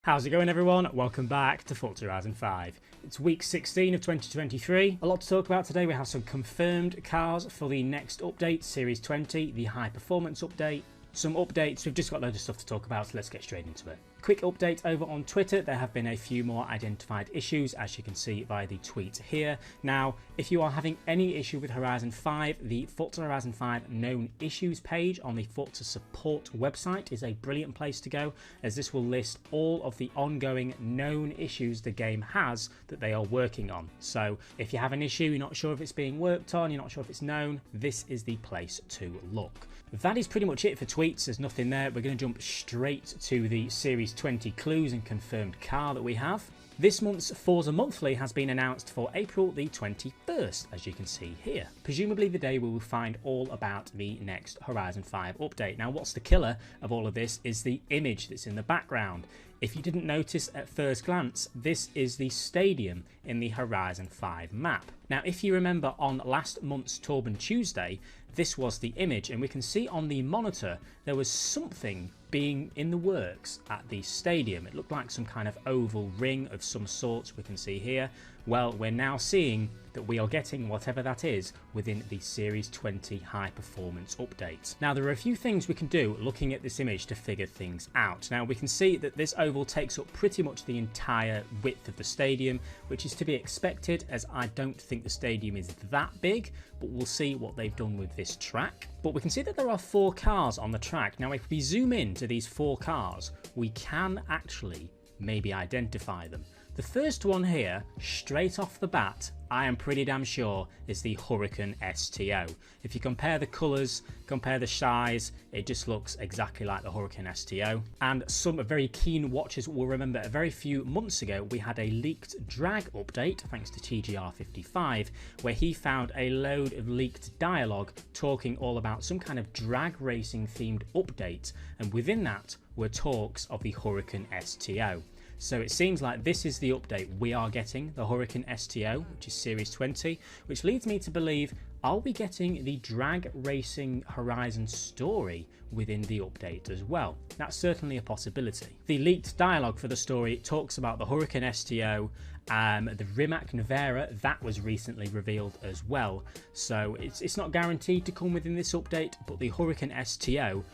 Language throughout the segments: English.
How's it going, everyone? Welcome back to Forza Horizon 5. It's week 16 of 2023. A lot to talk about today. We have some confirmed cars for the next update, Series 20, the high performance update, some updates. We've just got loads of stuff to talk about, so let's get straight into it. Quick update over on Twitter. There have been a few more identified issues, as you can see by the tweet here. Now, if you are having any issue with Horizon 5, the Forza Horizon 5 known issues page on the Forza support website is a brilliant place to go, as this will list all of the ongoing known issues the game has that they are working on. So if you have an issue, you're not sure if it's being worked on, you're not sure if it's known, this is the place to look. That is pretty much it for tweets. There's nothing there. We're going to jump straight to the Series 20 clues and confirmed car that we have. This month's Forza Monthly has been announced for April the 21st, as you can see here. Presumably the day we will find all about the next Horizon 5 update. Now, what's the killer of all of this is the image that's in the background. If you didn't notice at first glance, this is the stadium in the Horizon 5 map. Now, if you remember on last month's Torben Tuesday, this was the image, and we can see on the monitor there was something being in the works at the stadium. It looked like some kind of oval ring of some sort we can see here. Well, we're now seeing that we are getting whatever that is within the Series 20 high performance update. Now, there are a few things we can do looking at this image to figure things out. Now, we can see that this oval takes up pretty much the entire width of the stadium, which is to be expected, as I don't think the stadium is that big, but we'll see what they've done with this track. But we can see that there are 4 cars on the track. Now, if we zoom in to these 4 cars, we can actually maybe identify them. The first one here, straight off the bat, I am pretty damn sure is the Huracan STO. If you compare the colours, compare the size, it just looks exactly like the Huracan STO. And some very keen watchers will remember a very few months ago we had a leaked drag update, thanks to TGR55, where he found a load of leaked dialogue talking all about some kind of drag racing themed update, and within that were talks of the Huracan STO. So it seems like this is the update we are getting, the Huracan STO, which is Series 20, which leads me to believe, are we getting the drag racing Horizon story within the update as well? That's certainly a possibility. The leaked dialogue for the story talks about the Huracan STO, the Rimac Nevera, that was recently revealed as well. So it's not guaranteed to come within this update, but the Huracan STO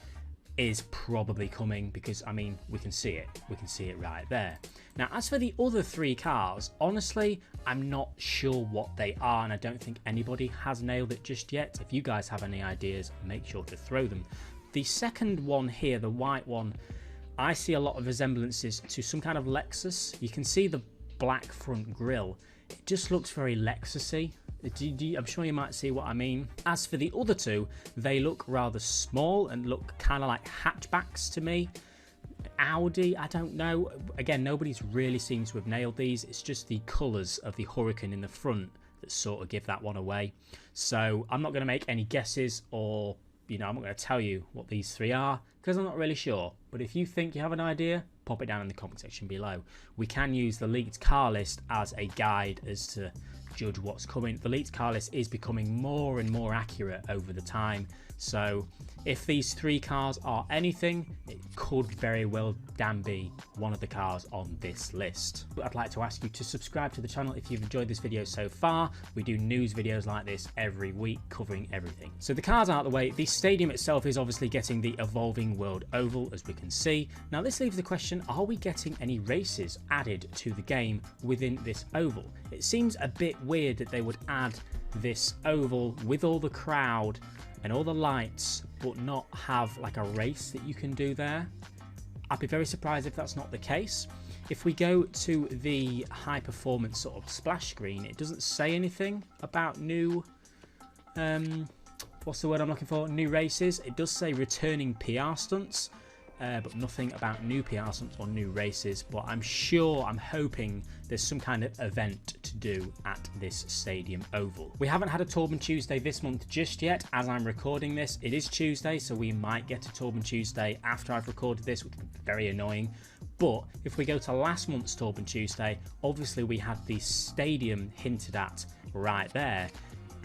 is probably coming, because I mean we can see it right there. Now, as for the other 3 cars, honestly I'm not sure what they are, and I don't think anybody has nailed it just yet. If you guys have any ideas, make sure to throw them. The second one here, the white one, I see a lot of resemblances to some kind of Lexus. You can see the black front grille, it just looks very Lexus-y. I'm sure you might see what I mean. As for the other 2, they look rather small and look kind of like hatchbacks to me. Audi, I don't know. Again, nobody's really seems to have nailed these. It's just the colours of the Huracan in the front that sort of give that one away. So I'm not going to make any guesses, or I'm not going to tell you what these 3 are, because I'm not really sure. But if you think you have an idea, pop it down in the comment section below. We can use the leaked car list as a guide as to judge what's coming. The leaked car list is becoming more and more accurate over the time, so if these 3 cars are anything, it could very well damn be one of the cars on this list. But I'd like to ask you to subscribe to the channel if you've enjoyed this video so far. We do news videos like this every week covering everything. So the cars out of the way, the stadium itself is obviously getting the Evolving World Oval, as we can see. Now this leaves the question, are we getting any races added to the game within this oval? It seems a bit weird that they would add this oval with all the crowd and all the lights, but not have like a race that you can do there. I'd be very surprised if that's not the case. If we go to the high performance sort of splash screen, it doesn't say anything about new, what's the word I'm looking for? New races. It does say returning PR stunts, but nothing about new PR stunts or new races. But I'm hoping there's some kind of event to do at this stadium oval. We haven't had a Torben Tuesday this month just yet. As I'm recording this, it is Tuesday, so we might get a Torben Tuesday after I've recorded this, which is very annoying. But if we go to last month's Torben Tuesday, obviously we had the stadium hinted at right there.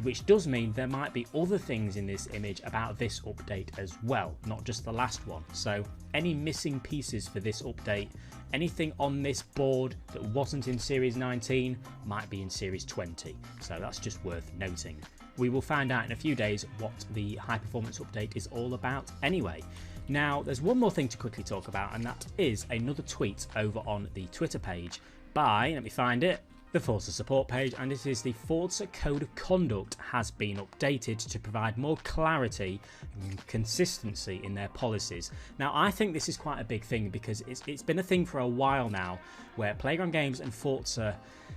which does mean there might be other things in this image about this update as well, not just the last one. So any missing pieces for this update, anything on this board that wasn't in Series 19 might be in Series 20, so that's just worth noting. We will find out in a few days what the high performance update is all about anyway. Now, there's one more thing to quickly talk about, and that is another tweet over on the Twitter page by, let me find it, the Forza support page, and it is the Forza Code of Conduct has been updated to provide more clarity and consistency in their policies. Now, I think this is quite a big thing because it's been a thing for a while now where Playground Games and Forza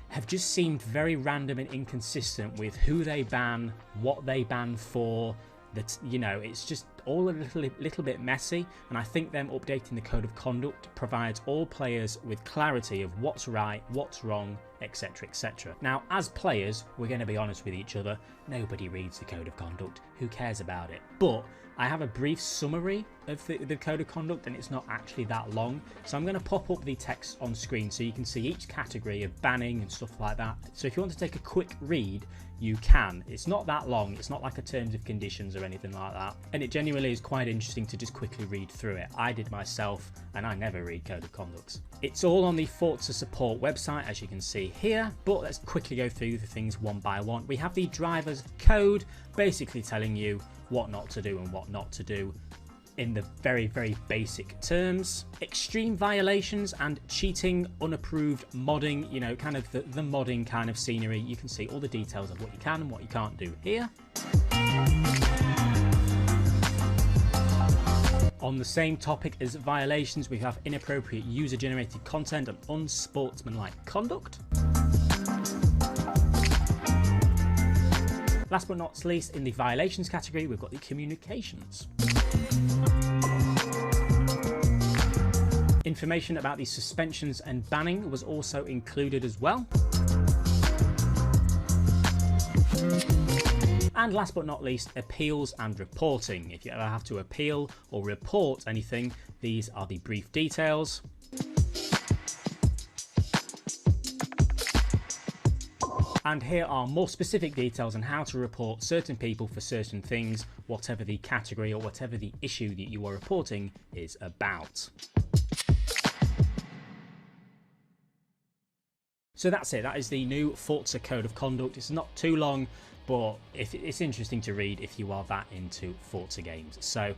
have just seemed very random and inconsistent with who they ban, what they ban for. That, you know, it's just all a little bit messy, and I think them updating the code of conduct provides all players with clarity of what's right, what's wrong, etc, etc. Now, as players, we're going to be honest with each other, nobody reads the code of conduct, who cares about it? But I have a brief summary of the code of conduct, and it's not actually that long, so I'm going to pop up the text on screen so you can see each category of banning and stuff like that. So if you want to take a quick read, you can. It's not that long, it's not like a terms of conditions or anything like that, and it genuinely is quite interesting to just quickly read through it. I did myself, and I never read code of conducts. It's all on the Forza support website, as you can see here, but let's quickly go through the things one by one. We have the driver's code, basically telling you what not to do and what not to do in the very, very basic terms. Extreme violations and cheating, unapproved modding, you know, kind of the modding kind of scenery. You can see all the details of what you can and what you can't do here. On the same topic as violations, we have inappropriate user-generated content and unsportsmanlike conduct. Last but not least, in the violations category, we've got the communications. Information about the suspensions and banning was also included as well. And last but not least, appeals and reporting. If you ever have to appeal or report anything, these are the brief details. And here are more specific details on how to report certain people for certain things, whatever the category or whatever the issue that you are reporting is about. So that's it, that is the new Forza Code of Conduct. It's not too long, but it's interesting to read if you are that into Forza games. So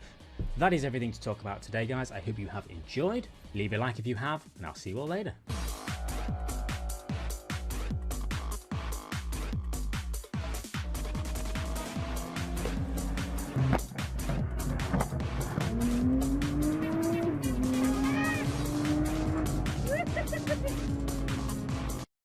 that is everything to talk about today, guys. I hope you have enjoyed. Leave a like if you have, and I'll see you all later.